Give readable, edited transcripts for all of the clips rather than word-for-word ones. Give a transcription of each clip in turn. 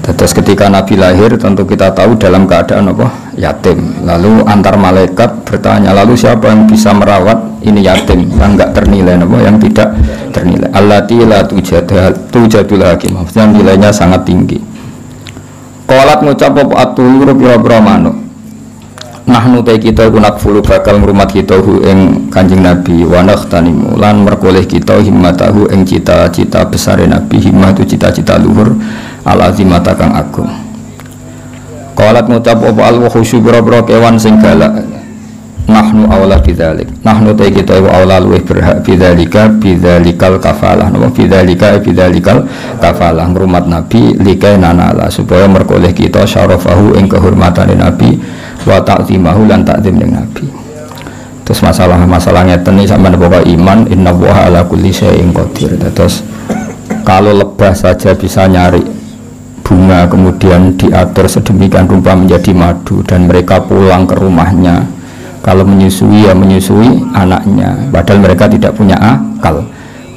Terus ketika Nabi lahir tentu kita tahu dalam keadaan apa? Yatim. Lalu antar malaikat bertanya, lalu siapa yang bisa merawat ini yatim yang enggak ternilai apa? Yang tidak ternilai. Allati la tujadul hakim. Maksudnya nilainya sangat tinggi. Qalat ngucap apa atur pira-pira manuk. Nahnu ta kita kunak fulu bakal ngrumat kita hu ing Kanjeng Nabi wa nakhtanimu lan merkoleh kita himmatahu ing cita-cita besare Nabi. Himmah itu cita-cita luhur al-azimata kang agung. Qalat ngucap apa al-wuhusyu boro-boro kewan sing galak. Nahnu aula bidzalik. Nahnu ta kita aula luwih berhak bidzalikal kafalah. Napa bidzalikal kafalah ngrumat Nabi likai nanala supaya merkoleh kita syarafahu ing kehormatane Nabi wa ta'zimahu lan ta'zim ning Nabi. Terus masalah ngeten iki sampeyan pokok iman innallaha ala kulli syai'in qadir. Terus kalau lebah saja bisa nyari bunga kemudian diatur sedemikian rupa menjadi madu dan mereka pulang ke rumahnya, kalau menyusui ya menyusui anaknya padahal mereka tidak punya akal,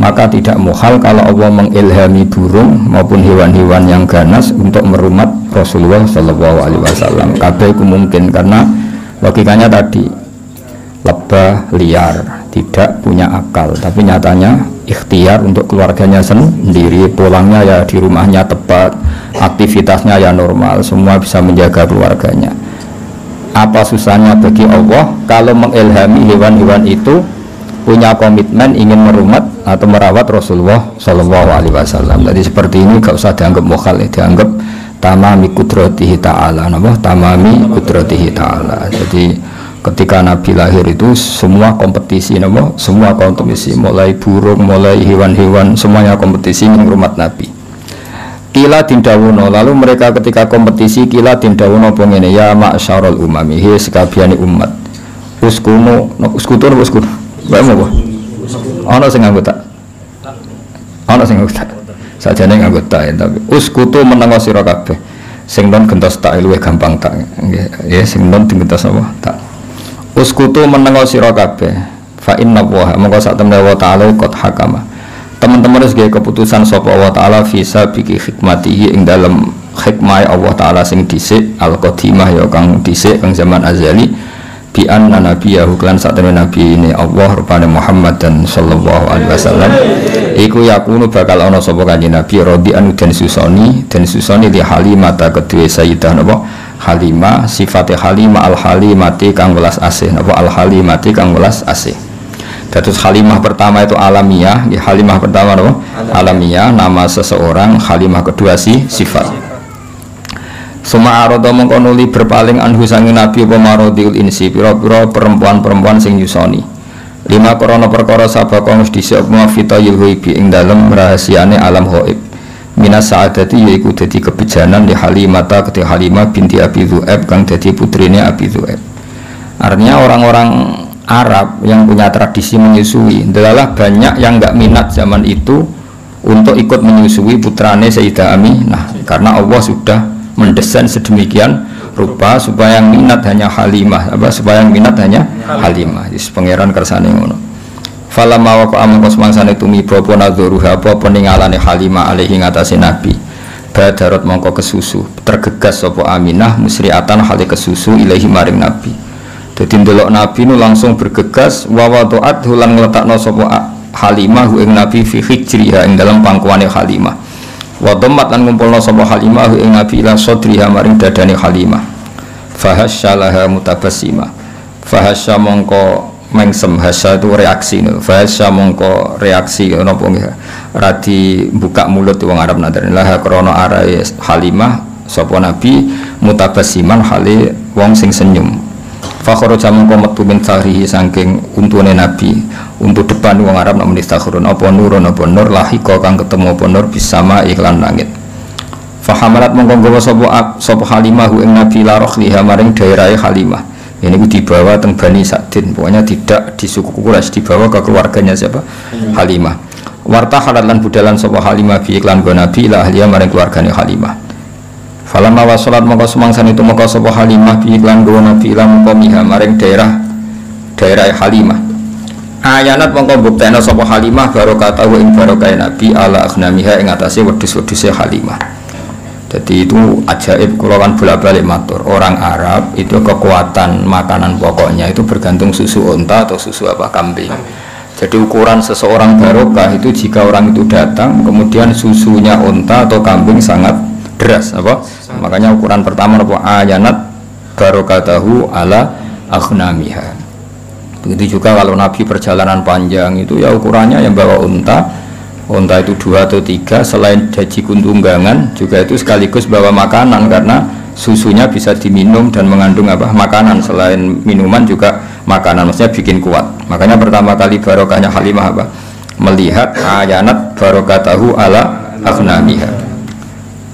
maka tidak muhal kalau Allah mengilhami burung maupun hewan-hewan yang ganas untuk merumat Rasulullah SAW. Kabeh itu mungkin karena logikanya tadi lebah liar tidak punya akal, tapi nyatanya ikhtiar untuk keluarganya sendiri, pulangnya ya di rumahnya tepat, aktivitasnya ya normal, semua bisa menjaga keluarganya. Apa susahnya bagi Allah kalau mengilhami hewan-hewan itu punya komitmen ingin merumat atau merawat Rasulullah SAW. Jadi seperti ini gak usah dianggap mukhal, dianggap tamami kudratihi ta'ala. Tamami kudratihi ta'ala. Jadi ketika Nabi lahir itu semua kompetisi, semua kompetisi, mulai burung, mulai hewan-hewan, semuanya kompetisi merumat Nabi. Kila dindawuno, lalu mereka ketika kompetisi kila dindawuno pengene ya ma'syarul umami, he sekabiani umat. Uskutu. Bae mau. Ana sing anggota. Sajane anggota tapi uskutu menengo sira kabeh. Sing non gentos tak luwih gampang tak. Nggih, sing non gentos apa? Tak. Uskutu menengo sira kabeh. Fa inna wa mongko sak temne wa ta'ala qad hakama. Teman-teman harus gaya keputusan sapa Allah Ta'ala visa biki hikmatihi ing dalam hikmah Allah Ta'ala sing dhisik al-qadimah ya kang dhisik kang zaman azali bi anna nabiyahu lan satene nabi ini Allah rupane Muhammad dan sallallahu alaihi wasallam iku yakunu bakal ana sapa kanjeng Nabi radian dan susoni li Halimah ta kedue sayyidah napa Halimah sifate Halimah al-halimati kang welas asih napa al-halimati kang welas asih. Terus Halimah pertama itu alamiah, Halimah pertama no? Alamiah, nama seseorang, Halimah kedua sifat. Suma arodo mengkonuli berpaling anhu sangi Nabi pemarodiul insi, pira-pira perempuan-perempuan sing yusoni. 5 korona perkara sabakong disiap muafitayil huibi ing dalam rahasiane alam hoib. Minas saadati yaiku dadi kebijanan di Halimata ketika Halimah binti Abi Dhu'aib kang dadi putrine Abi Dhu'aib. Artinya orang-orang Arab yang punya tradisi menyusui adalah banyak yang enggak minat zaman itu untuk ikut menyusui putrane Sayyidah Aminah karena Allah sudah mendesain sedemikian rupa supaya yang minat hanya Halimah supaya yang minat hanya Halimah. Jadi pangeran kersane ngono. Falamma waqa amangka semangsane tumibra apa nadzuruha apa peningalane Halimah alaihi ngatasi Nabi. Badarat mongko kesusu tergegas sapa Aminah musriatan hale kesusu ilahi maring Nabi. Jadi ndelok Nabi nu langsung bergegas wa wadaat hulan ngletakno sapa Halimah ing Nabi fi hijriha ing dalam pangkuane Halimah. Wa dhammat lan ngumpulno sapa Halimah ing Nabi ila sadriha maring dadane Halimah. Fahasyalaha mutabassima. Fahasya mongko mengsem, hasya itu reaksi. Fahasya mongko reaksi napa nggih. Radi buka mulut wong Arab nadar. Laha krana arae Halimah sapa Nabi mutabassiman hale wong sing senyum. Fakhoro jamu kometu min sahrihi saking untune Nabi untuk depan wong Arab nak menistakhurun apa nurun apa nur lahika kang ketemu apa nur bisama iklan langit. Fahamalat mongko nggawa sapa Halimah ing Nabi larokhliha maring daerahe Halimah. Ini dibawa teng Bani Sa'din, pokoknya tidak di suku Quraisy, dibawa ke keluarganya siapa? Halimah. Warta halalan budalan sapa Halimah bi iklan go Nabi la ahliya maring keluargane Halimah. Falamma wasalat mongko semangsan itu mongko sapa Halimah bi iklan go Nabi ila muqamiha maring daerah Halimah. Ayanat mongko buktekno sapa Halimah barokatahu ing barokahe Nabi ala aghnamiha ing atase wedhus-wedhuse Halimah. Jadi itu ajaib, kalau kan bolak-balik matur. Orang Arab itu kekuatan makanan pokoknya itu bergantung susu unta atau susu apa kambing. Jadi ukuran seseorang barokah itu jika orang itu datang kemudian susunya unta atau kambing sangat deras apa? Makanya ukuran pertama apa? Ayanat barokatahu ala akhnamiha. Begitu juga kalau Nabi perjalanan panjang itu ya ukurannya yang bawa unta itu 2 atau 3, selain jaji kuntunggangan juga itu sekaligus bawa makanan karena susunya bisa diminum dan mengandung apa makanan, selain minuman juga makanan, maksudnya bikin kuat. Makanya pertama kali barokahnya Halimah apa? Melihat ayanat barokatahu ala akhnamiha.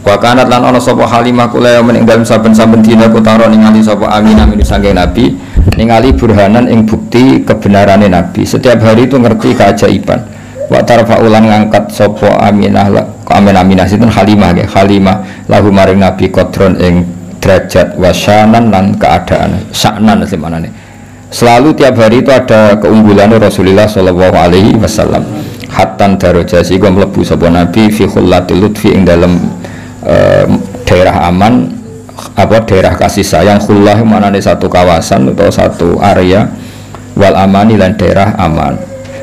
Wa kanat lan ana sapa Halimah kula men ing dalem saben-saben dina kutara ningali sapa Aminah min saking Nabi, ningali burhanan ing bukti kebenarane Nabi. Setiap hari itu ngerti keajaiban. Wa tarfa ulang ngangkat sapa Aminah Aminah sinten Halimah nggih. Halimah lahu maring Nabi qadron ing derajat wasyanan lan keadaan. Sya'nan semanane. Selalu tiap hari itu ada keunggulan Rasulullah sallallahu alaihi wasallam. Hatan darajasi gua mlebu sapa Nabi fi khullatil lutfi ing dalam daerah aman apa daerah kasih sayang. Khullah manane satu kawasan atau satu area, wal amani lan daerah aman.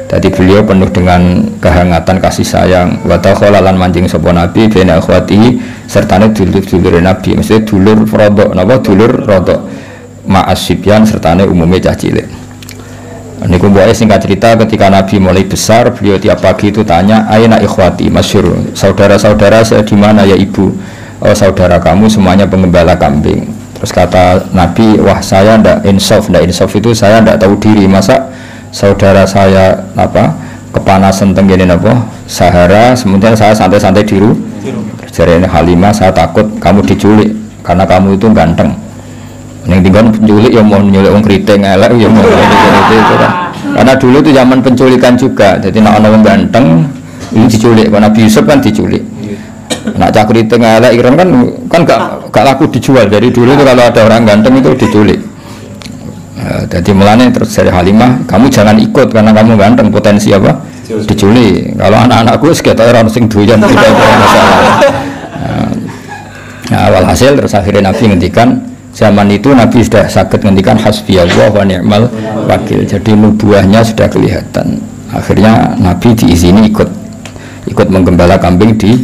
Jadi beliau penuh dengan kehangatan kasih sayang. Wa takhala lan manjing sapa Nabi bena akhwati sertane dulur-dulure Nabi, mesti dulur rodok napa dulur rodok ma'asibyan sertane umume cah cilik. Niku mboke singkat cerita ketika Nabi mulai besar, beliau tiap pagi itu tanya, "Aina ikhwati?" Masyhur, saudara-saudara saya di mana ya Ibu? Oh, saudara kamu semuanya pengembala kambing. Terus kata Nabi, "Wah, saya ndak insaf itu saya ndak tahu diri, masa saudara saya apa kepanasan tenggene apa Sahara sementara saya santai-santai di rumah." Jarene Halimah, "Saya takut kamu diculik karena kamu itu ganteng." Yang tinggal penculik ya mau nyulik wong kriting elek ya mau itu kan. Karena dulu itu zaman penculikan juga. Jadi nek ana wong ganteng ini diculik, karena Nabi Yusuf kan diculik. Nak cak kriting elek kan gak laku dijual. Dari dulu itu kalau ada orang ganteng itu diculik. Jadi mulanya terus dari Halimah, "Kamu jangan ikut karena kamu ganteng, potensi apa? Diculik. Kalau anak-anakku sekitar orang sing doyan tidak ada masalah." Walhasil terus akhirnya Nabi ngendikan, zaman itu Nabi sudah sakit ngendikan hasbiyallah wa ni'mal wakil. Jadi nubuahnya sudah kelihatan. Akhirnya Nabi diizini ikut menggembala kambing di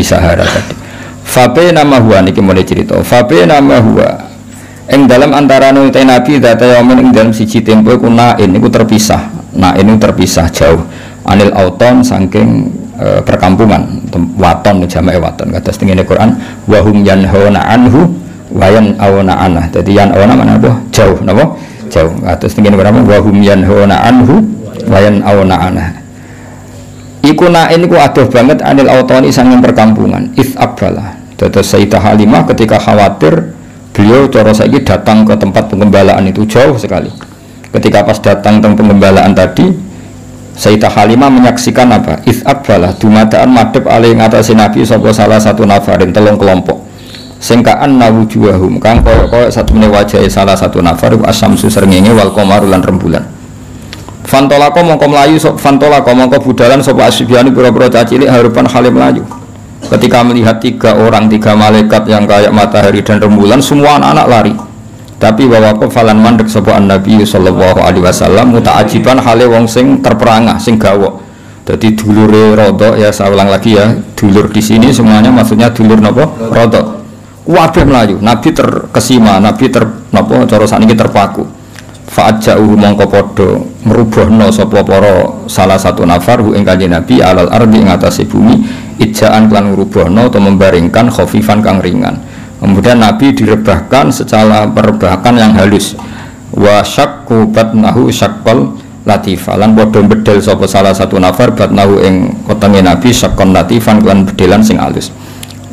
Sahara tadi. Fabe nama huwa niki mulai cerita. Fabe nama huwa ing dalam antara nutai Nabi data yamin ing dalam siji tempo iku nain iku terpisah. Nain itu terpisah jauh anil auton saking perkampungan, waton jamae waton. Kata setengene Quran wa hum yanhauna anhu wa yan'auna anah. Jadi yan'auna mana apa? Jauh napa? Jauh. Kata setengene Quran wa hum yanhauna anhu wa yan'auna anah. Iku nain iku adoh banget anil autoni saking perkampungan. Its abala. Dados Sayyidah Halimah ketika khawatir beliau cara saiki datang ke tempat penggembalaan itu jauh sekali. Ketika pas datang ke penggembalaan tadi, Sayyidah Halimah menyaksikan apa? Its'abbalah dumadaan madhep alih ngatasi Nabi sapa salah satu nafarin telung kelompok. Sing ka'an nawujuhum kang koyo-koyo satune wajahe salah satu nafar asyamsu srengenge wal qamaru lan rembulan. Fantolako mongko mlayu fantolako mongko budalan sapa asybiyani pira-pira cacilik harupan halim melayu. Ketika melihat 3 malaikat yang kayak matahari dan rembulan, semua anak-anak lari. Tapi wawako falan mandek sapa Nabi sallallahu alaihi wasallam muta'ajiban hale wong sing terperangah, sing gawok. Jadi dulure rodok ya, saya ulang lagi ya, dulur di sini semuanya maksudnya dulur napa? Rodok. Kabeh melayu. Nabi terkesima, Nabi napa cara sakniki terpaku. Fa'aja'uhu mongko padha ngrubahna sapa para salah satu nafar ing kanjeng Nabi alal ardi ing atase bumi ijaan lan ngrubahna atau membaringkan khafifan kang ringan. Kemudian Nabi direbahkan secara perebahan yang halus. Wa syaqqa batnahu syaqqal latifah lan padha bedel sapa salah satu nafar batnahu ing wetenge Nabi syaqqan latifan lan bedelan sing halus.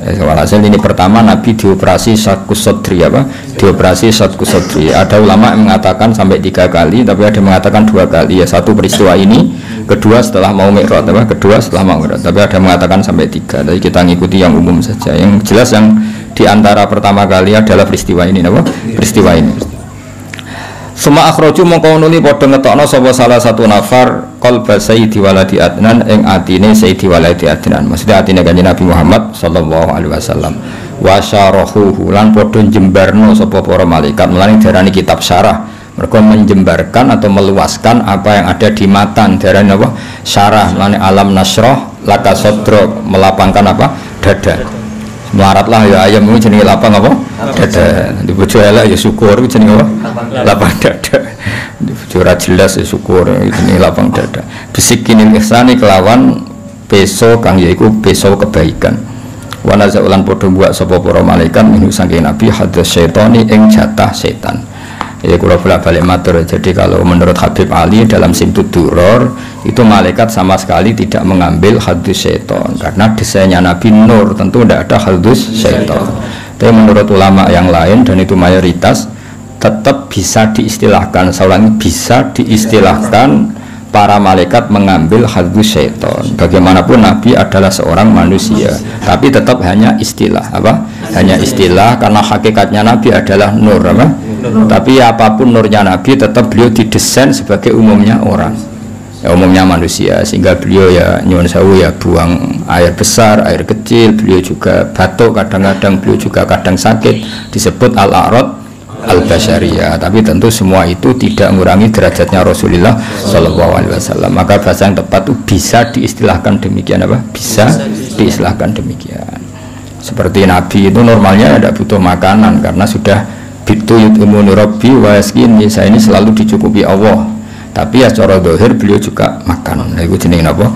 Walhasil ini pertama Nabi dioperasi syaqqus sadri apa? Dioperasi syaqqus sadri. Ada ulama yang mengatakan sampai 3 kali, tapi ada yang mengatakan 2 kali. Ya, satu peristiwa ini, kedua setelah mau mi'raj apa? Kedua setelah mau mi'raj. Tapi ada yang mengatakan sampai 3. Jadi kita ngikuti yang umum saja. Yang jelas yang di antara pertama kali adalah peristiwa ini, apa? Peristiwa ini. Suma akhroju mongko nuli padha ngetokno sapa salah satu nafar qalba sayyidi waladi adnan ing atine sayyidi waladi adnan. Maksudnya atine kanjeng Nabi Muhammad sallallahu alaihi wasallam. wasyarahu lan padha jembarno sapa para malaikat mulane diarani kitab syarah mereka menjembarkan atau meluaskan apa yang ada di matan diarani apa syarah mulane alam nasroh laka sodrok melapangkan apa dada melaratlah ya ayam itu jenenge lapang apa dada di bojo elek ya syukur itu jenenge apa lapang dada di bojo ora jelas ya syukur itu jenenge lapang dada bisikinil ihsani kelawan peso kang yaiku peso kebaikan wana zaulan padha buat sapa para malaikat minu saking nabi hadas syaitani ing jatah setan. Ya kula bolak-balik matur. Jadi kalau menurut Habib Ali dalam Simtud Duror itu malaikat sama sekali tidak mengambil hadus syaitan karena desainnya Nabi nur tentu tidak ada hadus syaitan. Tapi menurut ulama yang lain dan itu mayoritas tetap bisa diistilahkan, seorang bisa diistilahkan para malaikat mengambil hadus syaitan. Bagaimanapun Nabi adalah seorang manusia, tapi tetap hanya istilah apa? Hanya istilah karena hakikatnya Nabi adalah nur apa? Tapi apapun nurnya Nabi tetap beliau didesain sebagai umumnya orang ya, umumnya manusia sehingga beliau ya nyuwun sewu ya buang air besar, air kecil, beliau juga batuk kadang-kadang, beliau juga kadang sakit disebut al-a'rad al-basyariyah tapi tentu semua itu tidak mengurangi derajatnya Rasulullah SAW. Maka bahasa yang tepat itu bisa diistilahkan demikian apa? Bisa diistilahkan demikian seperti Nabi itu normalnya tidak butuh makanan karena sudah bitu yut'imuni rabbi wa yaskini saya ini selalu dicukupi Allah tapi ya secara zahir beliau juga makan. Nah itu jenenge apa?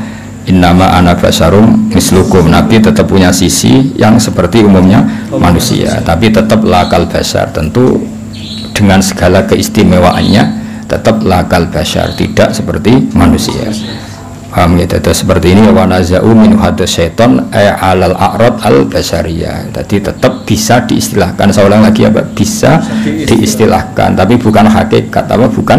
Innama ana basyarum mislukum. Nabi tetap punya sisi yang seperti umumnya manusia tapi tetap lakal basyar tentu dengan segala keistimewaannya tetap lakal basyar tidak seperti manusia. Paham ya? Seperti ini wa naza'u min hadas syaitan alal a'rad al basyariyah. Jadi tetap bisa diistilahkan seorang lagi apa? Bisa diistilahkan tapi bukan hakikat apa? Bukan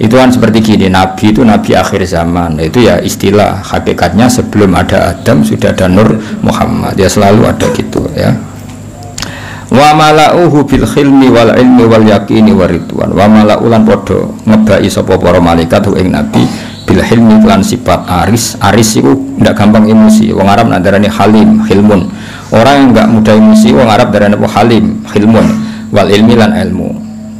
itu kan seperti gini, Nabi itu Nabi akhir zaman itu ya istilah, hakikatnya sebelum ada Adam sudah ada Nur Muhammad ya selalu ada gitu ya. Wa mala'uhu bil khilmi wal ilmi wal yaqini waridwan wa mala'ulan podo ngebai sapa para malaikat ing Nabi bil hilmi lan sifat aris itu ndak gampang emosi. Wong Arab nak darani halim, hilmun. Orang yang enggak mudah emosi wong Arab darani apa halim, hilmun. Wal ilmi lan ilmu.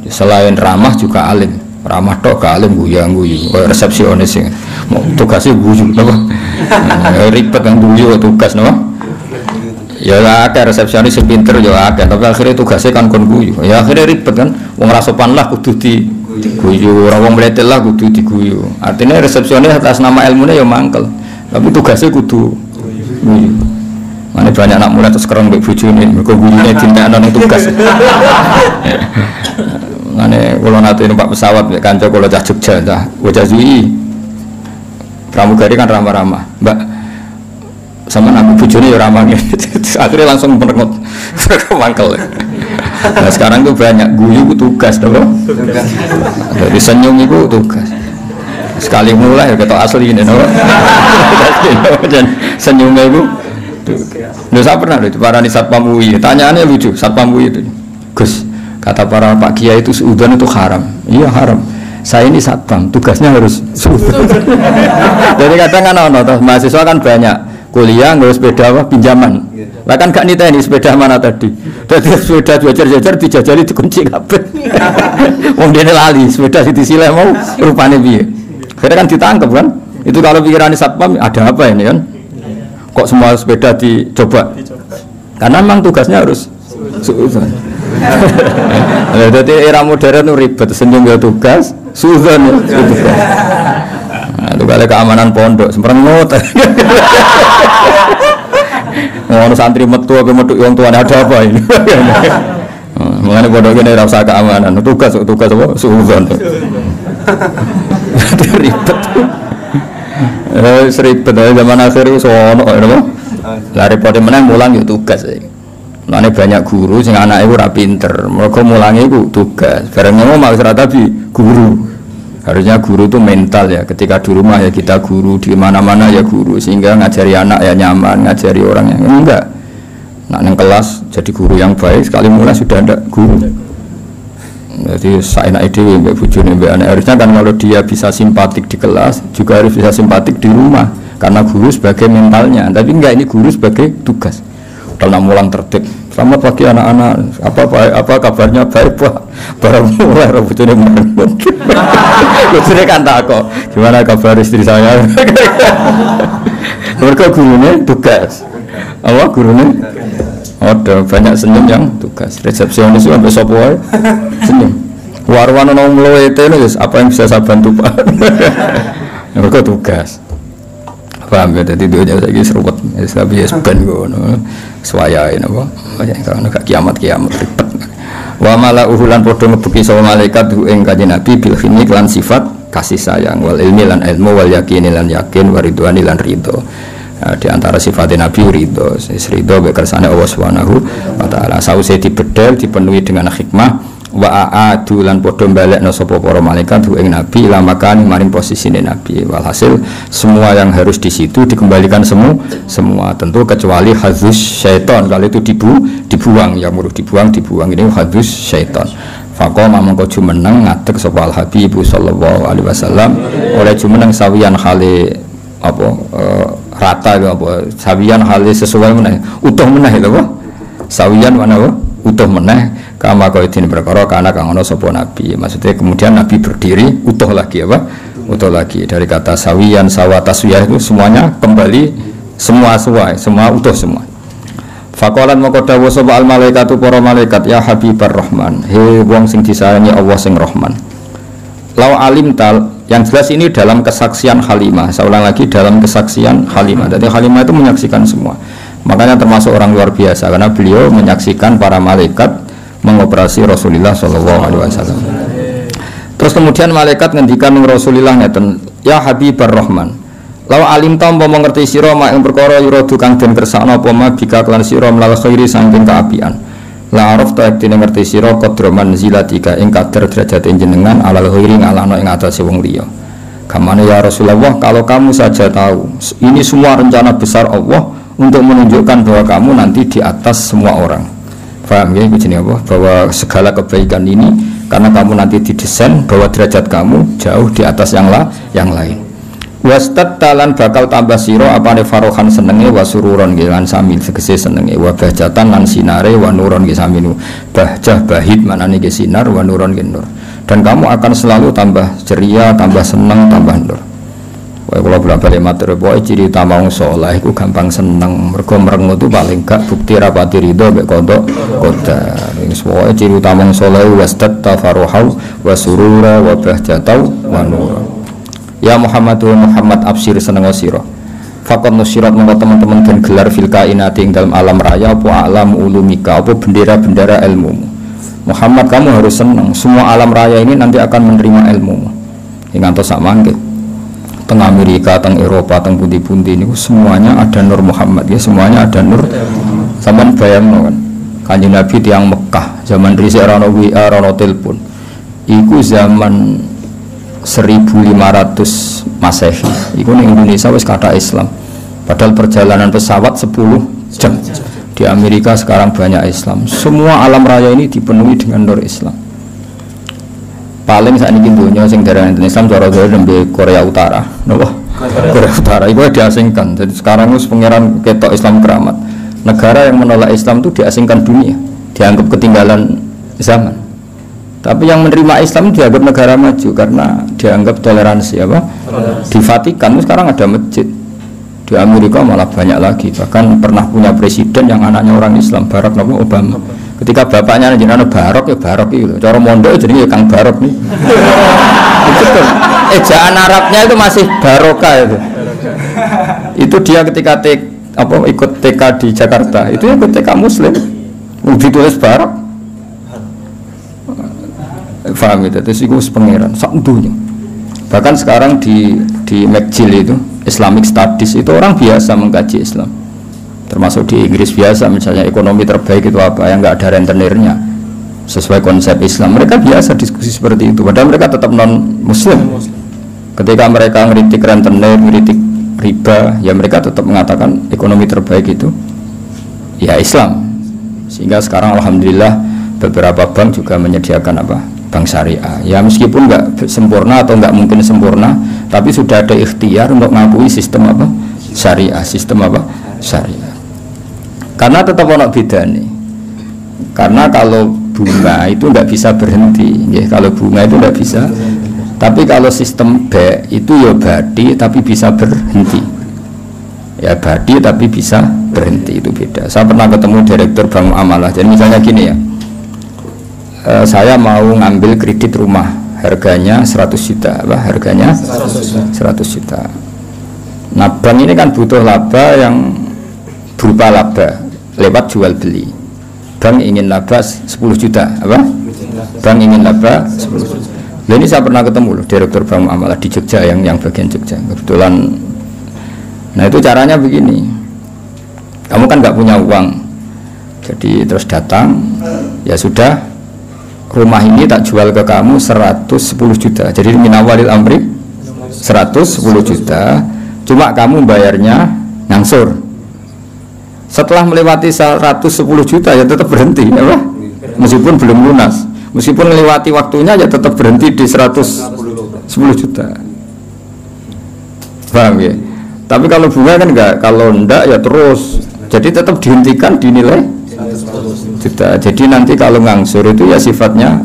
Selain ramah juga alim. Ramah tok ka alim guyu-guyu. Resepsionis sing mau tugasnya guyu napa? Ribet kan guyu tugas napa? Ya akeh resepsionis sing pinter ya akeh, tapi akhirnya tugasnya kan kon guyu. Ya akhirnya ribet kan. Wong ra sopan lah kudu diguyu, ora wong mletet lah kudu diguyu. Artinya resepsionis atas nama ilmunya ya mangkel, tapi tugasnya kudu guyu. Mane banyak anak muda terus kereng mbek bojone, mergo guyune dintekno ning tugas. Mane kula nate numpak pesawat mbek kanca kula cah Jogja, cah Bocah Zui. Pramugari kan ramah-ramah. Mbak sama aku bojone ya ramah gitu. Akhirnya langsung merengut. Mangkel. Nah sekarang tuh banyak guyu itu tugas dong. Jadi senyum itu tugas. Sekali mulai ya ketok asli ini, no. Dan senyumnya itu. Loh saya pernah loh para Satpam UI. Tanyaannya lucu, Satpam UI itu. Gus, kata para Pak Kiai itu suudzon itu haram. Iya haram. Saya ini satpam, tugasnya harus suudzon. Jadi kadang kan mahasiswa kan banyak kuliah nggak sepeda apa pinjaman. Lah kan gak niteni sepeda mana tadi. Dadi sepeda jajar-jajar dijajali dikunci kabeh. Wong dene lali, sepeda sing disileh mau rupane piye. Akhirnya kan ditangkap kan. Itu kalau pikirannya satpam ada apa ini kan? Kok semua sepeda dicoba? Karena memang tugasnya harus suudzon. Jadi era modern itu ribet, senyum ya tugas, suudzon ya tugas. Nah, itu kali keamanan pondok, semperengut. Ngono santri metu apa metu wong tuane ada apa ini? Mengenai pondok ini rasa keamanan, tugas apa? Suudzon. Ribet. Seribet zaman akhir itu sono apa? Lah repot menang mulang ya tugas. Mane banyak guru sing anake ora pinter, mergo mulange iku tugas. Bareng ngomong maksud tapi guru. Harusnya guru itu mental ya. Ketika di rumah ya kita guru, di mana-mana ya guru sehingga ngajari anak ya nyaman, ngajari orang yang enggak. Nak nang kelas jadi guru yang baik sekali mulai sudah ada guru. Jadi saya nak ide mbak bujune mbak anak harusnya kan kalau dia bisa simpatik di kelas juga harus bisa simpatik di rumah karena guru sebagai mentalnya. Tapi enggak, ini guru sebagai tugas. Kalau nak mulang tertib Selamat pagi anak-anak. Apa kabarnya? Baik, Pak. Baru mulai rebutnya menurut. Bojone kan tak kok. Gimana kabar istri saya? Mereka gurunya tugas. Apa gurunya? Ada banyak senyum yang tugas. Resepsionis sampai sapa wae. Senyum. Warwana nang mloe tene wis apa yang bisa saya bantu, Pak? Mereka tugas. Paham ya, jadi dunia saya seruat, tapi ya sebenarnya ngono, suayain apa, karena gak kiamat ribet. Wa mala uhulan podo ngebuki sama malaikat ing kanjeng Nabi bil khini lan sifat kasih sayang, wal ilmi lan ilmu, wal yakini lan yakin, waridwani lan ridho. Di antara sifat Nabi ridho, ridho bekersane Allah Subhanahu wa taala. Sause dibedel dipenuhi dengan hikmah. Wa aadu lan padha balekna sapa para malaikat ing Nabi lamakan maring posisine Nabi. Walhasil semua yang harus di situ dikembalikan semua tentu kecuali hadzus syaitan. Kalau itu dibuang yang muruh dibuang ini hadzus syaitan. Faqama mangko jumeneng ngadeg sapa al Habib sallallahu alaihi wasallam oleh jumeneng sawiyan hale apa rata apa sawiyan hale sesuai meneh utuh meneh lho apa sawiyan mana apa utuh meneh kama kau ini berkara karena kang ono sapa nabi. Maksudnya kemudian nabi berdiri utuh lagi apa? Utuh lagi dari kata sawiyan sawa taswiyah itu semuanya kembali semua sesuai, semua utuh semua. Faqalan maka dawuh sapa al malaikatu para malaikat ya habibar rahman. He wong sing disayangi Allah sing rahman. Lau alim tal yang jelas ini dalam kesaksian Halimah. Saya ulang lagi dalam kesaksian Halimah. Jadi Halimah itu menyaksikan semua. Makanya termasuk orang luar biasa karena beliau menyaksikan para malaikat mengoperasi Rasulullah Shallallahu Alaihi Wasallam. Terus kemudian malaikat ngendikan Rasulullah ngeten, ya Habibar Rahman. Lawa alim tam mau mengerti siro mak yang perkara yuradu kang den kersakno apa ma bika klan siro melal khairi saking kaapian. La araf ta yen ngerti siro qadroman zilatika ing kadar derajat jenengan alal khairi ngalano ing atase wong liya. Kamane ya Rasulullah, kalau kamu saja tahu ini semua rencana besar Allah untuk menunjukkan bahwa kamu nanti di atas semua orang. Paham ya begini apa? Bahwa segala kebaikan ini karena kamu nanti didesain bahwa derajat kamu jauh di atas yang lain. Wastad talan bakal tambah siro apane farohan senenge wasururon lan samil segese senenge wa bahjatan lan sinare wa nuron ge saminu bahjah bahid manane ge sinar wa nuron ge nur. Dan kamu akan selalu tambah ceria, tambah seneng, tambah nur. Kalau bolak-balik materi boy ciri utama wong saleh iku gampang seneng, mergo merengut itu paling gak bukti rapati ridho mek kodok qadar. Wis wae ciri utama wong saleh wastad tafaruhau wa surura wa bahjatau wa nur. Ya Muhammad absir seneng sira. Faqad nusirat mongko teman-teman den gelar fil kainati ing dalam alam raya apa alam ulumika apa bendera-bendera ilmu. Muhammad kamu harus senang, semua alam raya ini nanti akan menerima ilmu. Ngantos sak mangke teng Amerika, teng Eropa, teng pundi-pundi ini semuanya ada nur Muhammad ya, semuanya ada nur. Sampeyan bayangno kan, Kanjeng Nabi tiang Mekah zaman dhisik ora ono WA, ora ono telepon. Iku zaman 1500 Masehi. Iku ning Indonesia wis kata Islam. Padahal perjalanan pesawat 10 jam. Di Amerika sekarang banyak Islam. Semua alam raya ini dipenuhi dengan nur Islam. Paling saat ini dunia sing darah Islam cara-cara nembe Korea Utara, napa? Korea Utara itu diasingkan. Jadi sekarang itu pangeran ketok Islam keramat. Negara yang menolak Islam itu diasingkan dunia, dianggap ketinggalan zaman. Tapi yang menerima Islam dianggap negara maju karena dianggap toleransi apa? Di Vatikan itu sekarang ada masjid. Di Amerika malah banyak lagi. Bahkan pernah punya presiden yang anaknya orang Islam, Barack Obama. Ketika bapaknya jenenge Barok ya Barok itu. Cara mondok jadi ya Kang Barok nih. Itu kan ejaan Arabnya itu masih Barokah itu. Itu dia ketika ikut TK di Jakarta, itu ikut TK Muslim. Ditulis Barok. Faham itu, terus itu pengiran sakdunya. Bahkan sekarang di McGill itu Islamic Studies itu orang biasa mengkaji Islam, termasuk di Inggris biasa misalnya ekonomi terbaik itu apa yang nggak ada rentenirnya sesuai konsep Islam, mereka biasa diskusi seperti itu padahal mereka tetap non Muslim. Ketika mereka ngeritik rentenir, ngeritik riba, ya mereka tetap mengatakan ekonomi terbaik itu ya Islam. Sehingga sekarang alhamdulillah beberapa bank juga menyediakan apa? Bank syariah. Ya meskipun nggak sempurna atau nggak mungkin sempurna, tapi sudah ada ikhtiar untuk mengakui sistem apa? Syariah, sistem apa? Syariah. Karena tetap ono bedane. Karena kalau bunga itu nggak bisa berhenti, ya, kalau bunga itu nggak bisa. Tapi kalau sistem B itu ya badi tapi bisa berhenti. Ya badi tapi bisa berhenti, itu beda. Saya pernah ketemu direktur Bank Muamalah. Jadi misalnya gini ya, saya mau ngambil kredit rumah, harganya 100 juta, harganya 100 juta. Nah bank ini kan butuh laba yang berupa laba lewat jual beli. Bank ingin laba 10 juta, Bank ingin laba 10 juta. Nah, ini saya pernah ketemu loh, direktur Bank Muamalah di Jogja, yang bagian Jogja kebetulan. Nah itu caranya begini, kamu kan nggak punya uang, jadi terus datang, ya sudah, rumah ini tak jual ke kamu 110 juta. Jadi minawalil amri 110 juta, cuma kamu bayarnya ngangsur. Setelah melewati 110 juta ya tetap berhenti, ya, meskipun belum lunas. Meskipun melewati waktunya ya tetap berhenti di 110 juta. Paham ya? Tapi kalau bunga kan enggak, kalau enggak ya terus. Jadi tetap dihentikan dinilai 100 juta. Jadi nanti kalau ngangsur itu ya sifatnya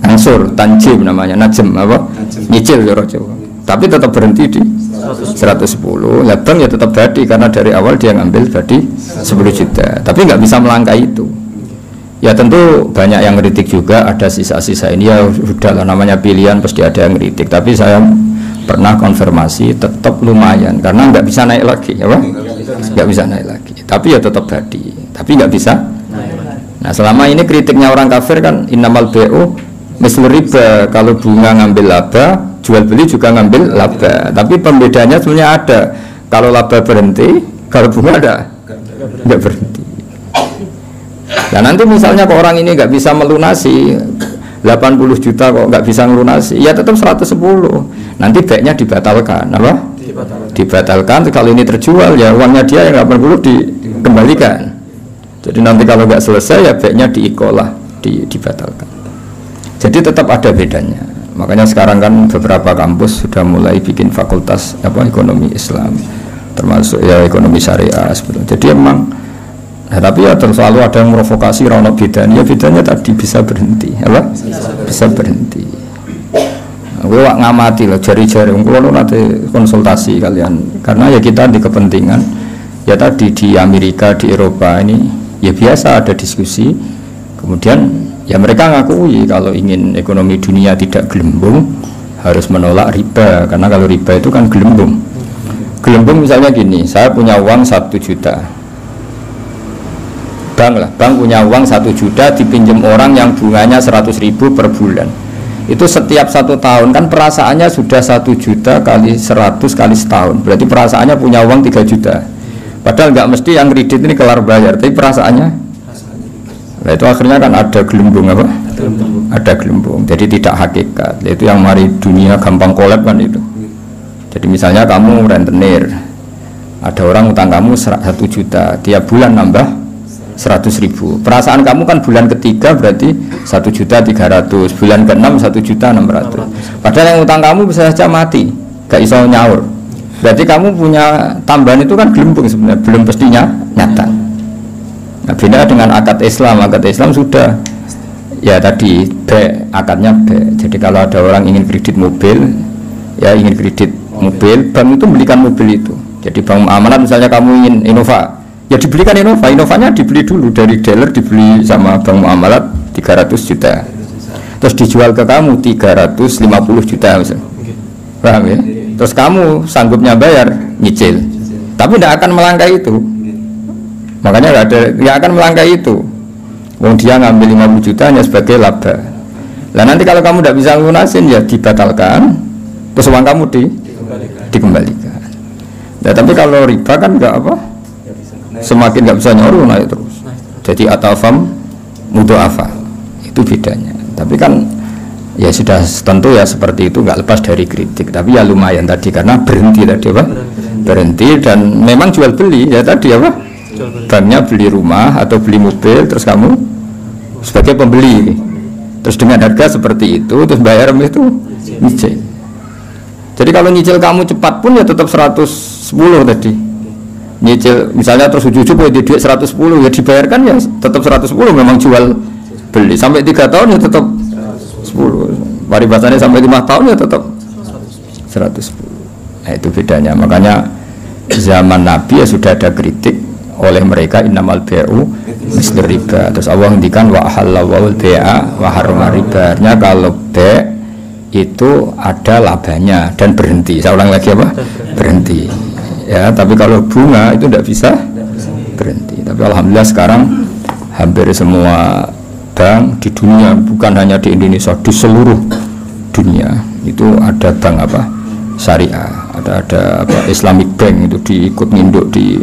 ngangsur, tanjim namanya, najem apa? Nyicil ya Jawa. Tapi tetap berhenti di 110. Lah bank ya tetap badi karena dari awal dia ngambil badi 10 juta. Tapi enggak bisa melangkahi itu. Ya tentu banyak yang kritik juga, ada sisa-sisa ini ya sudah lah, namanya pilihan pasti ada yang kritik. Tapi saya pernah konfirmasi tetap lumayan karena nggak bisa naik lagi, ya Pak? Nggak bisa naik lagi. Tapi ya tetap badi, tapi nggak bisa. Nah selama ini kritiknya orang kafir kan innamal bai'u mislur riba, kalau bunga ngambil laba, jual beli juga ngambil laba. Tapi pembedanya sebenarnya ada, kalau laba berhenti, kalau bunga ada nggak berhenti. Nah nanti misalnya kok orang ini nggak bisa melunasi 80 juta kok nggak bisa melunasi, ya tetap 110. Nanti baiknya dibatalkan, apa? Dibatalkan. Kalau ini terjual ya uangnya dia yang 80 dikembalikan. Jadi nanti kalau nggak selesai ya baiknya diikolah, dibatalkan. Jadi tetap ada bedanya. Makanya sekarang kan beberapa kampus sudah mulai bikin fakultas ekonomi Islam, termasuk ya ekonomi syariah sebetulnya. Jadi emang. Nah, tapi ya selalu ada yang provokasi rano bedanya, ya bedanya tadi bisa berhenti, bisa berhenti. Gue ngamati loh jari-jari, gue nanti konsultasi kalian, karena ya kita di kepentingan, ya tadi di Amerika, di Eropa ini, ya biasa ada diskusi, kemudian ya mereka ngakui kalau ingin ekonomi dunia tidak gelembung harus menolak riba, karena kalau riba itu kan gelembung. Gelembung misalnya gini, saya punya uang 1 juta. Bank punya uang 1 juta dipinjam orang yang bunganya 100.000 per bulan. Itu setiap 1 tahun kan perasaannya sudah 1 juta kali 100 kali setahun. Berarti perasaannya punya uang 3 juta. Padahal nggak mesti yang kredit ini kelar bayar, tapi perasaannya. Nah itu akhirnya kan ada gelembung apa? Ada gelembung. Jadi tidak hakikat. Itu yang mari dunia gampang kolab kan itu. Jadi misalnya kamu rentenir, ada orang utang kamu 1 juta, tiap bulan nambah 100.000. Perasaan kamu kan bulan ketiga berarti 1.300.000, bulan ke-6 1.600.000. Padahal yang utang kamu bisa saja mati, gak iso nyaur. Berarti kamu punya tambahan itu kan gelembung sebenarnya, belum pastinya nyata. Nah, beda dengan akad Islam sudah ya tadi B, akadnya B. Jadi kalau ada orang ingin kredit mobil, ya ingin kredit mobil, bank itu belikan mobil itu. Jadi bank muamalah misalnya kamu ingin Innova, ya dibelikan Innovanya dibeli dulu dari dealer, dibeli sama bank muamalat 300 juta, terus dijual ke kamu 350 juta misalnya. Paham ya? Terus kamu sanggupnya bayar, nyicil, tapi tidak akan melangkai itu. Makanya nggak akan melangkai itu. Wong dia ngambil 50 juta hanya sebagai laba. Nah nanti kalau kamu tidak bisa lunasin ya dibatalkan, terus uang kamu dikembalikan. Nah tapi kalau riba kan nggak apa, semakin nggak bisa nyaur naik terus. Jadi atafam mudoafa itu bedanya. Tapi kan ya sudah tentu ya seperti itu, nggak lepas dari kritik. Tapi ya lumayan tadi karena berhenti tadi apa? Berhenti dan memang jual beli ya tadi apa? Banknya beli rumah atau beli mobil, terus kamu sebagai pembeli, terus dengan harga seperti itu, terus bayar itu nyicil. Jadi kalau nyicil kamu cepat pun ya tetap 110 tadi. Nyicil misalnya terus ujug-ujug punya duit 110 ya dibayarkan ya tetap 110, memang jual beli sampai 3 tahun ya tetap 10. Paribasannya sampai 5 tahun ya tetap 110. Nah, itu bedanya. Makanya zaman Nabi ya sudah ada kritik oleh mereka innamal bai'u mislu riba. Terus Allah ngendikan wa halallahu al-bai'a wa harrama riba. Artinya kalau bai' itu ada labanya dan berhenti. Saya ulang lagi apa? Berhenti. Ya, tapi kalau bunga itu tidak bisa berhenti. Tapi alhamdulillah sekarang hampir semua bank di dunia, bukan hanya di Indonesia, di seluruh dunia itu ada bank apa? Syariah, ada apa Islamic Bank itu diikut nginduk di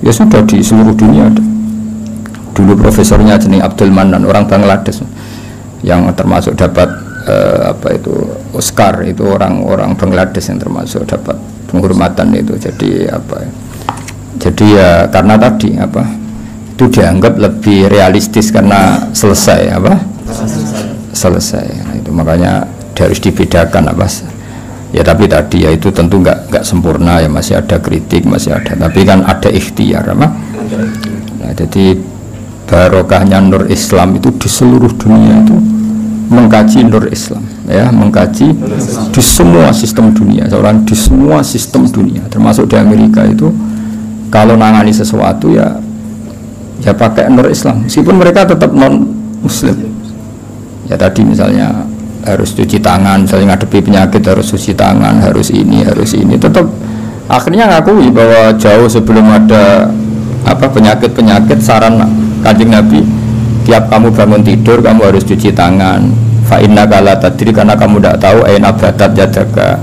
ya sudah di seluruh dunia ada. Dulu profesornya jeneng Abdul Manan, orang Bangladesh yang termasuk dapat apa itu Oscar, itu orang Bangladesh yang termasuk dapat penghormatan itu. Jadi apa? Jadi ya karena tadi apa? Itu dianggap lebih realistis karena selesai apa? Selesai. Nah, itu makanya harus dibedakan apa? Ya tapi tadi ya itu tentu nggak sempurna ya, masih ada kritik, masih ada, tapi kan ada ikhtiar apa? Nah, jadi barokahnya Nur Islam itu di seluruh dunia itu mengkaji Nur Islam ya, mengkaji di semua sistem dunia, seorang di semua sistem dunia termasuk di Amerika itu kalau nangani sesuatu ya pakai Nur Islam meskipun mereka tetap non Muslim ya. Tadi misalnya harus cuci tangan, misalnya ngadepi penyakit harus cuci tangan, harus ini, tetap akhirnya ngakui bahwa jauh sebelum ada apa penyakit saran Kanjeng Nabi, tiap kamu bangun tidur kamu harus cuci tangan, fa innaka la tadri, karena kamu tidak tahu aina batat yadaka,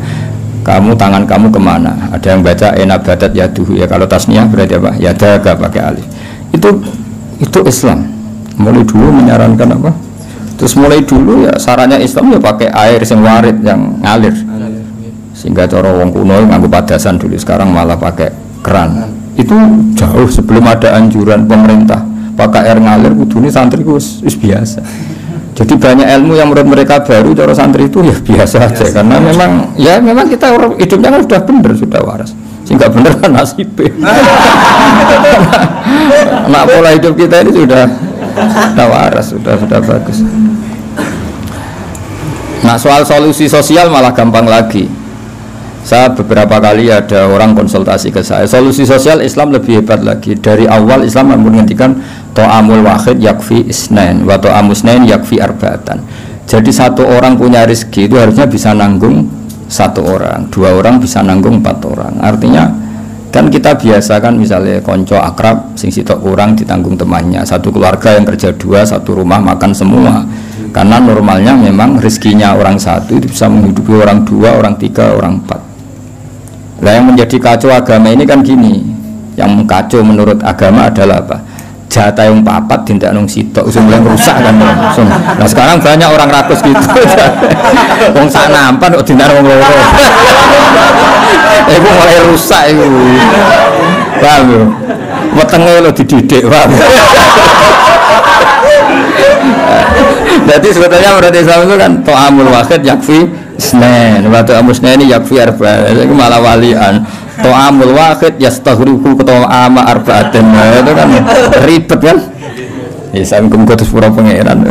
kamu tangan kamu kemana. Ada yang baca aina batat yaduhu ya, kalau tasniyah berarti apa? Yadaka pakai alif. Itu Islam mulai dulu menyarankan apa? Terus mulai dulu ya sarannya Islam ya pakai air yang warid yang ngalir, sehingga cara wong kuno nganggo padasan dulu, sekarang malah pakai keran. Itu jauh sebelum ada anjuran pemerintah pakai air ngalir, kudune santri wis biasa. Jadi banyak ilmu yang menurut mereka baru cara santri itu ya biasa aja, karena memang kita hidupnya kan sudah benar, sudah waras. Sehingga benar kan nasibnya. Nah, pola hidup kita ini sudah waras, sudah bagus. Nah, soal solusi sosial malah gampang lagi. Saya beberapa kali ada orang konsultasi ke saya, solusi sosial Islam lebih hebat lagi. Dari awal Islam menghentikan to'amul wahid yakfi isnain wa to'amusnain yakfi arba'atan. Jadi satu orang punya rezeki itu harusnya bisa nanggung satu orang, 2 orang bisa nanggung 4 orang. Artinya kan kita biasa kan misalnya konco akrab sing sitok kurang ditanggung temannya, satu keluarga yang kerja 2, satu rumah makan semua. Karena normalnya memang rezekinya orang satu itu bisa menghidupi orang 2, orang 3, orang 4. Nah, yang menjadi kacau agama ini kan gini, yang kacau menurut agama adalah apa? Jatah yang 4 tindak nung sitok usung mulai rusak kan langsung. Nah sekarang banyak orang rakus gitu. Wong sak nampan kok tindak wong loro. Iku mulai rusak iku. Paham yo. Wetenge lo dididik, paham. Jadi sebetulnya menurut Islam itu kan to'amul wahid yakfi isnain wa to'amusnain yakfi arba'. Itu malah walian. To'amul wahid yastaghriqu to'ama arba'atin. Itu kan ribet kan? Ya saya kudu pura pangeran.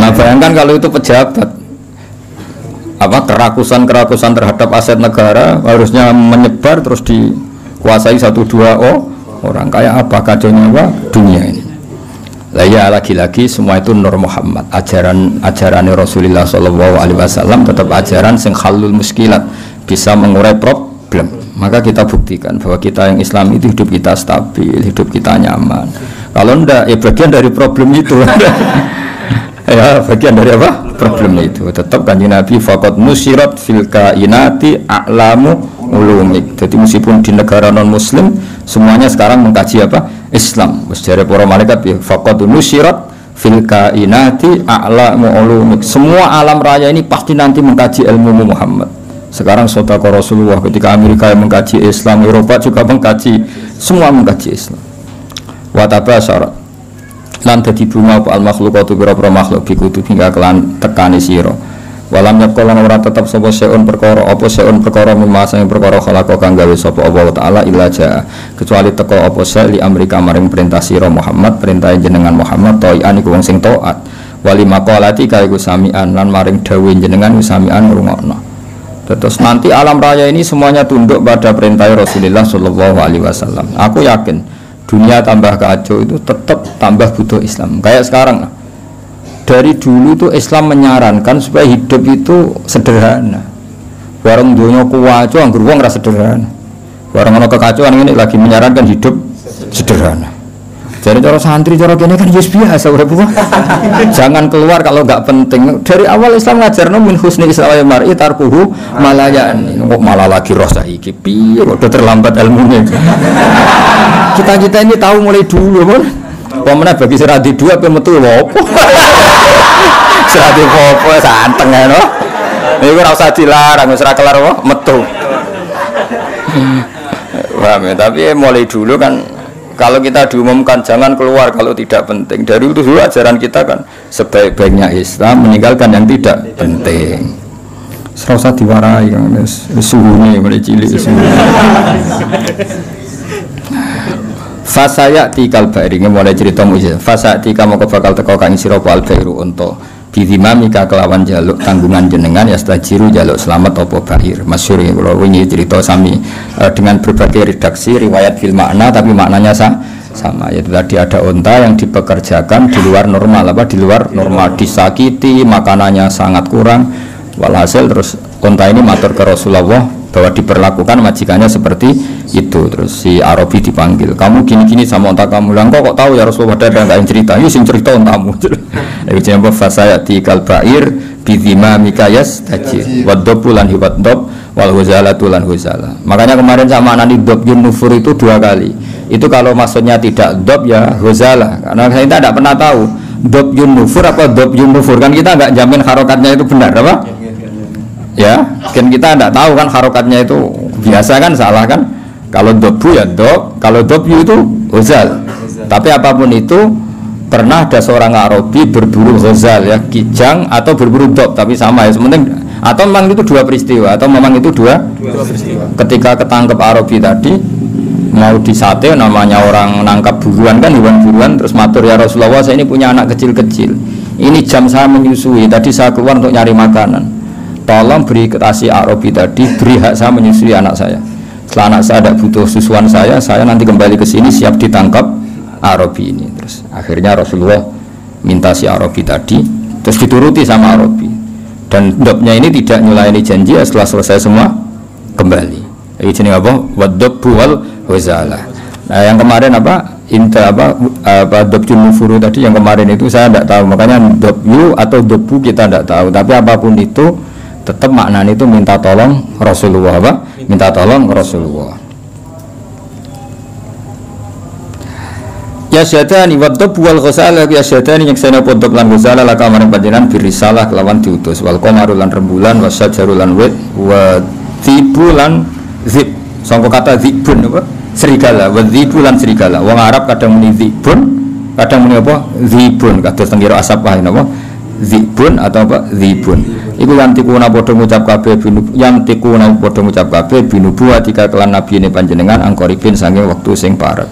Nah, bayangkan kalau itu pejabat, apa kerakusan terhadap aset negara harusnya menyebar terus dikuasai 1-2 orang, kayak apa kacaunya apa dunia ini. Lah ya lagi-lagi semua itu Nur Muhammad, ajaran Rasulullah SAW tetap ajaran sing halul muskilat, bisa mengurai problem. Maka kita buktikan bahwa kita yang Islam itu hidup kita stabil, hidup kita nyaman. Kalau enggak ya bagian dari problem itu. Ya bagian dari apa? Problem itu. Tetap Kanjeng Nabi faqad nusirat fil kainati a'lamu ulumik. Jadi meskipun di negara non muslim semuanya sekarang mengkaji apa? Islam. Sejarah para malaikat ya faqad nusirat fil kainati a'lamu ulumik. Semua alam raya ini pasti nanti mengkaji ilmu Muhammad. Sekarang sodako Rasulullah ketika Amerika yang mengkaji Islam, Eropa juga mengkaji, semua mengkaji Islam. Wataba syarat lan dadi bunga apa al makhlukatu pira-pira makhluk bikutu hingga kelan tekani sira Walam yakul lan ora tetep sapa seun perkara apa seun perkara mimma sing perkara khalaqa kang gawe sapa Allah taala illa jaa kecuali teko apa li amrika maring perintah sira Muhammad perintah jenengan Muhammad ta'ian iku wong sing taat wali maqalati kaiku samian lan maring dawuh jenengan samian ngrungokno. Terus nanti alam raya ini semuanya tunduk pada perintah Rasulullah Shallallahu Alaihi Wasallam. Aku yakin dunia tambah kacau itu tetap tambah butuh Islam. Kayak sekarang dari dulu tuh Islam menyarankan supaya hidup itu sederhana. Warung dunia kuwaco anggur wong ra sederhana. Warung ono kekacauan ini lagi menyarankan hidup sederhana. Jadi cara santri cara kene kan biasa urip. Jangan keluar kalau enggak penting. Dari awal Islam ngajarno min husni islamil mar'i tarkuhu malayan. Kok malah lagi roh saiki piye kok udah terlambat ilmunya. Kita ini tahu mulai dulu kan. Pemene bagi seradi dua pe metu opo. Seradi opo santeng ya no. Iku ora usah dilarang wis ora kelar apa metu. Paham ya, tapi mulai dulu kan kalau kita diumumkan jangan keluar kalau tidak penting. Dari itu dulu ajaran kita kan sebaik-baiknya Islam meninggalkan yang tidak penting. Serasa diwarai kan suhunya mulai cilik suhu. Fasaya tikal bairinge mulai cerita mujizat. Fasaya tika moko bakal teko kang sira al bairu unta. Bidimamika kelawan jaluk tanggungan jenengan ya stajiru jaluk selamat apa bair masyhur ya kalau ini cerita sami dengan berbagai redaksi riwayat fil makna tapi maknanya sama yaitu tadi ada unta yang dipekerjakan di luar normal di luar normal disakiti makanannya sangat kurang walhasil terus unta ini matur ke Rasulullah bahwa diperlakukan majikannya seperti itu. Terus si Arabi dipanggil, kamu gini-gini sama unta kamu lah, kok tahu ya Rasulullah ada nggak yang cerita, ini sing cerita untamu. Jadi jenenge fasayati kalbair bidima mikayas tajir wadobulan hiwaddob wal huzalatu lan huzala. Makanya kemarin sama nani dob yunufur itu 2 kali. Itu kalau maksudnya tidak dob ya huzala, karena kita tidak pernah tahu dob yunufur apa dob yunufur, kan kita nggak jamin harokatnya itu benar apa? Ya, kan kita tidak tahu kan harokatnya itu biasa kan salah kan? Kalau dobu ya dob, kalau dobyu itu huzal. Tapi apapun itu pernah ada seorang Arabi berburu huzal ya, kijang atau berburu dob, tapi sama ya sementing. Atau memang itu 2 peristiwa atau memang itu dua peristiwa. Ketika ketangkep Arabi tadi mau disate, namanya orang nangkap buruan kan, hewan buruan, terus matur ya Rasulullah saya ini punya anak kecil-kecil. Ini jam saya menyusui, tadi saya keluar untuk nyari makanan. Tolong beri kasih Arabi tadi, beri hak saya menyusui anak saya. Setelah anak saya tidak butuh susuan saya nanti kembali ke sini siap ditangkap Arabi ini. Terus akhirnya Rasulullah minta si Arabi tadi, terus dituruti sama Arabi. Dan dobnya ini tidak nyulaini janji, setelah selesai semua kembali. Ini jenis apa? Waddobu wal huzalah. Nah yang kemarin apa? Inta apa dobju nufuru tadi yang kemarin itu saya tidak tahu. Makanya dobyu atau dobu kita tidak tahu. Tapi apapun itu tetap maknanya itu minta tolong Rasulullah apa? Minta tolong Rasulullah. Ya syadani waddobu wal huzalah ya syadani yang saya podok lan huzalah laka maring panjenengan birisalah kelawan diutus wal qamaru lan rembulan wasyajaru lan wit wa tibulan zib. Sangka kata zibun apa? Serigala, wadhibulan serigala. Wong Arab kadang muni zibun, kadang muni apa? Zibun. Kados tenggiro asap wae napa? Zibun atau apa? Zibun. Iku yantikuna padha ngucap kabeh yantikuna padha ngucap kabeh binubuwa tika kelan nabiyine panjenengan angkoripin saking wektu sing parek.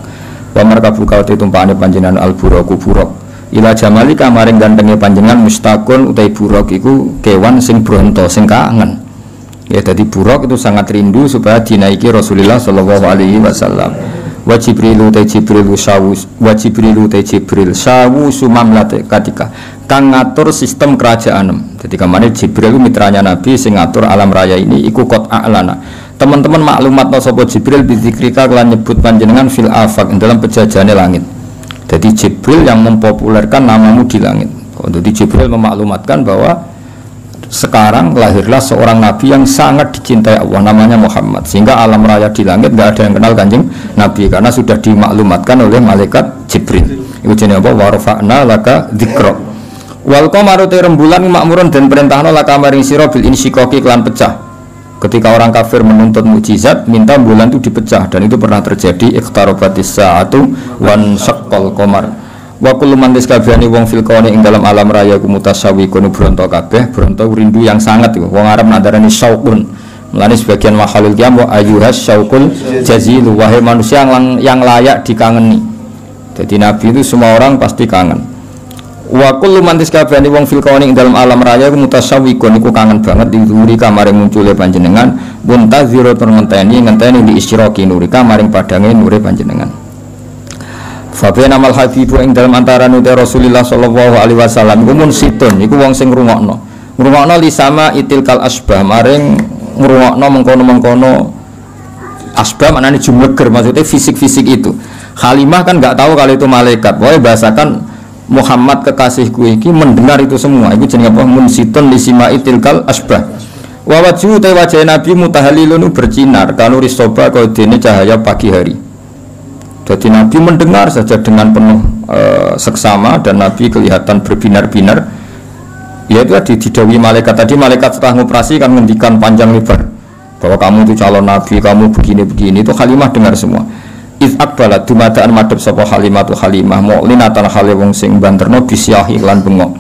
Wa markabu kaute tumpane panjenengan al-buraku buruk. Ila jamalika maring gantenge panjenengan mustaqun utai buruk iku kewan sing bronto sing kangen. Ya tadi buruk itu sangat rindu supaya dinaiki Rasulullah Shallallahu Alaihi Wasallam. Wa Jibrilu te Jibril sawu wa Jibrilu te Jibril sawu sumamlate ketika kang ngatur sistem kerajaan. Jadi kemarin Jibril mitranya Nabi sing ngatur alam raya ini iku qot a'lana. Teman-teman maklumat no sapa Jibril bidzikrika kelan nyebut panjenengan fil afaq dalam pejajane langit. Jadi Jibril yang mempopulerkan namamu di langit. Jadi Jibril memaklumatkan bahwa sekarang lahirlah seorang nabi yang sangat dicintai Allah, namanya Muhammad, sehingga alam raya di langit tidak ada yang kenal kanjeng Nabi karena sudah dimaklumatkan oleh malaikat Jibril. Itu jenis apa? Warfa'na laka dzikra. Wal qamaru rembulan makmurun dan perintahna laka maring sira bil insyikaki kelan pecah. Ketika orang kafir menuntut mukjizat, minta bulan itu dipecah dan itu pernah terjadi iqtarabatis sa'atu wan syaqqal qamar. Wa kullu man tiskabehane wong fil kauni ing dalam alam raya ku mutasawwiqun bronto kabeh, bronto rindu yang sangat iku. Wong Arab nadarani syauqun. Mulane sebagian makhluk qiyam wa ayyuhas syauqul jazil, wahai manusia yang layak dikangeni. Jadi Nabi itu semua orang pasti kangen. Wa kullu man tiskabehane wong fil kauni ing dalam alam raya ku mutasawwiqun iku kangen banget diuri kamare muncule panjenengan, muntazira tur ngenteni di isyraqi nurika maring padange nure panjenengan. Fabena mal habibu ing dalam antara nute Rasulullah sallallahu alaihi wasallam iku munsitun iku wong sing ngrungokno li sama itil kal asbah maring ngrungokno mengkono-mengkono asbah maknane jumleger maksudnya fisik-fisik itu. Halimah kan enggak tahu kalau itu malaikat. Wae bahasakan Muhammad kekasihku iki mendengar itu semua. Iku jenenge apa? Munsitun li sama itil kal asbah. Wa wajhu ta wajah Nabi mutahallilun bersinar kanu risoba kaya dene cahaya pagi hari. Jadi Nabi mendengar saja dengan penuh seksama dan Nabi kelihatan berbinar-binar. Ya itu tadi didawi malaikat tadi, malaikat setelah ngoperasi kan ngendikan panjang lebar bahwa kamu itu calon Nabi, kamu begini-begini. Itu Halimah dengar semua. Iz akbalat dumadaan madhep sapa Halimah tu Halimah mu'linatan hale wong sing banterno bisyahi lan bengok.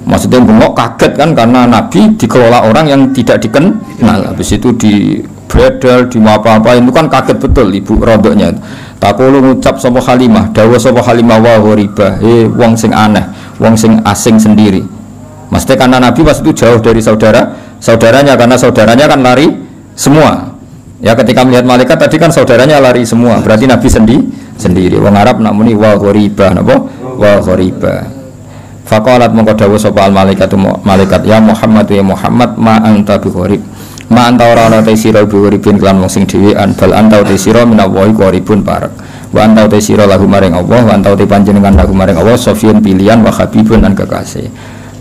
Maksudnya bengok kaget kan karena Nabi dikelola orang yang tidak dikenal. Habis itu di bredel, di apa-apa itu kan kaget betul ibu rodoknya. Takulu ngucap sapa Halimah, dawuh sapa Halimah wa ghariba, wong sing aneh, wong sing asing sendiri. Maksudnya karena Nabi pas itu jauh dari saudaranya karena saudaranya kan lari semua. Ya ketika melihat malaikat tadi kan saudaranya lari semua, berarti Nabi sendiri. Wong Arab nak muni wa ghariba napa? Wa ghariba. Faqalat mongko dawuh sapa malaikat ya Muhammad ya Muhammad ma anta bi gharib. Ma anta ora ana te sira biuripin kelan wong sing dhewean bal anta te sira minallahi qaribun parek wa anta te sira lahu maring Allah wa anta te panjenengan lahu maring Allah sofiyun pilihan wa habibun dan kekasih.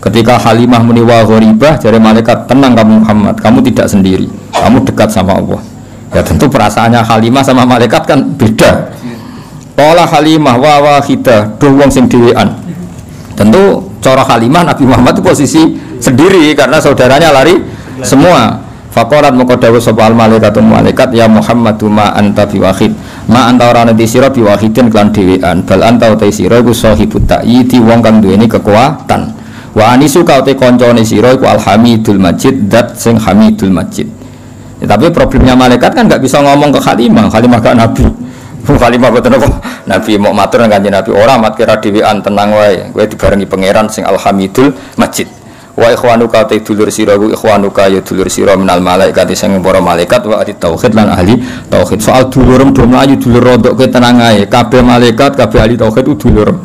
Ketika Halimah muni wa gharibah jare malaikat tenang kamu Muhammad, kamu tidak sendiri, kamu dekat sama Allah. Ya tentu perasaannya Halimah sama malaikat kan beda. Qala Halimah wa wahidah do wong sing dhewean. Tentu cara Halimah Nabi Muhammad itu posisi sendiri karena saudaranya lari semua. Faqalat moko dawuh sapa malaikat ya Muhammadu ma anta biwahid ma anta ora nanti sira biwahidin kelan dhewean bal anta uta sira iku sahibut ta'yidi wong kang duweni kekuatan wa anisu ka uta kancane sira iku alhamidul majid dat sing hamidul majid. Ya, tapi problemnya malaikat kan enggak bisa ngomong ke Halimah gak Nabi. Halimah boten apa Nabi mau matur nang Kanjeng Nabi ora mat kira dhewean tenang wae kowe dibarengi pangeran sing alhamidul majid. Wa ikhwanuka ta dulur sira ku ikhwanuka ya dulur sira minal malaikat sing para malaikat wa ahli tauhid lan ahli tauhid. Soal dulurem do mlayu dulur rodok kowe tenang ae. Kabeh malaikat kabeh ahli tauhid ku dulur.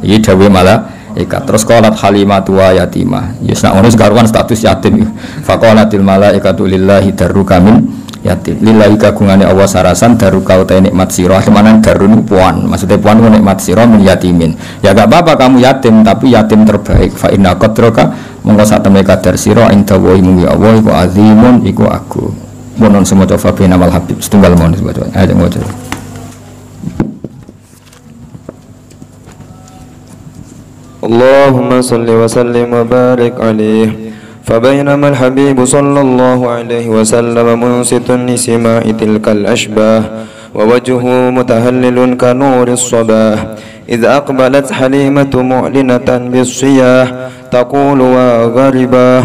Iki dawuh malaikat. Terus qalat Halimatu wa yatimah. Ya sak ngono sekarwan status yatim. Faqalatil malaikatu lillahi darruka min yatim. Lillahi kagungane Allah sarasan daruka uta nikmat sira. Kemanan darun puan. Maksudnya puan ku nikmat sira min yatimin. Ya gak apa-apa kamu yatim tapi yatim terbaik. Fa inna qadraka monggo sak temne kadar sira ing dawa ya Allah iku azimun iku agung. Monon semoga fa bina wal habib setunggal mon sebetulnya. Ayo ngono. Allahumma salli wa sallim wa barik alaihi. فبينما الحبيب صلى الله عليه وسلم منصت لسماع تلك الأشباه ووجهه متهلل كنور الصباح إذ أقبلت حليمة معلنة بالصياح تقول وغرباه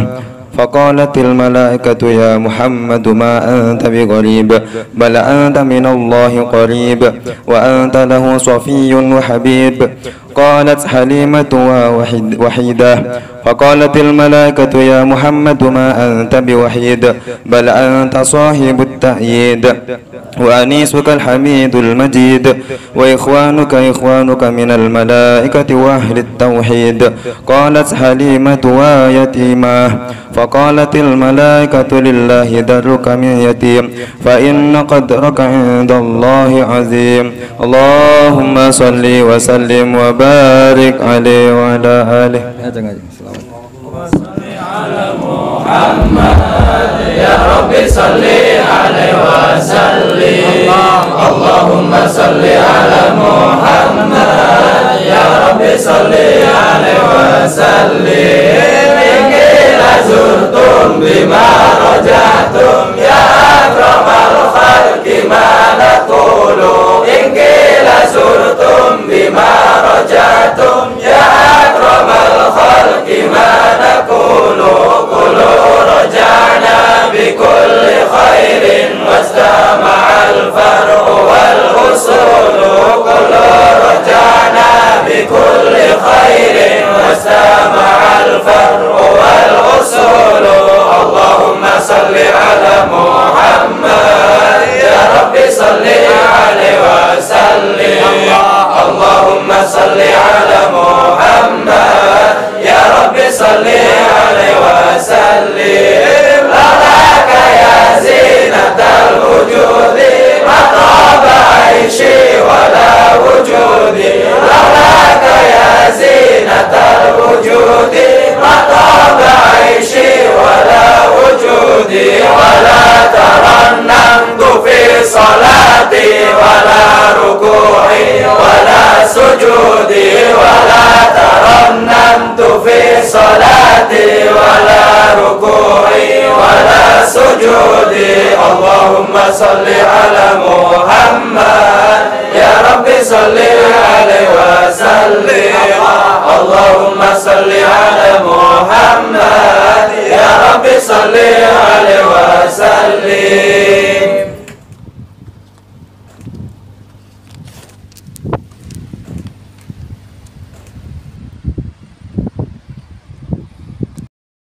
فقالت الملائكة يا محمد ما أنت بغريب بل أنت من الله قريب وأنت له صفي وحبيب قالت حليمة وحيدة فقالت الملائكة يا محمد ما أنت بوحيد بل أنت صاحب التأييد وأنيسك الحميد المجيد وإخوانك من الملائكة وأهل التوحيد قالت حليمة ويتيمة فقالت الملائكة لله درك من يتيم فإن قدرك عند الله عظيم اللهم صل وسلم وبارك عليه وعلى آله Muhammad ya Rabbi salli alaihi wasallim Allahumma salli ala Muhammad ya Rabbi salli alaihi wasallim ingila zurtum bima rajatum ya akramal khalqi ma naqulu ingila zurtum bima rajatum antum ya akramal khalqi ma naqulu qulu rajana bi kulli khairin wastama'al far'u wal usulu qulu rajana bi kulli khairin wastama'al far'u wal usulu Allahumma salli ala Muhammad ya Rabbi salli alaihi wa sallim Allahumma salli ala Muhammad ya Rabbi salli alaihi wa sallim laka ya zinatal wujudi mataba aishi wala wujudi laka ya zinatal wujudi mataba aishi wala wujudi wala tarannamtu fi salati wala ruku'i wala sujudi wala tarannamtu fi salati wala ruku'i wala sujudi Allahumma salli ala Muhammad ya Rabbi salli alaihi wa sallim Allahumma salli ala Muhammad ya Rabbi salli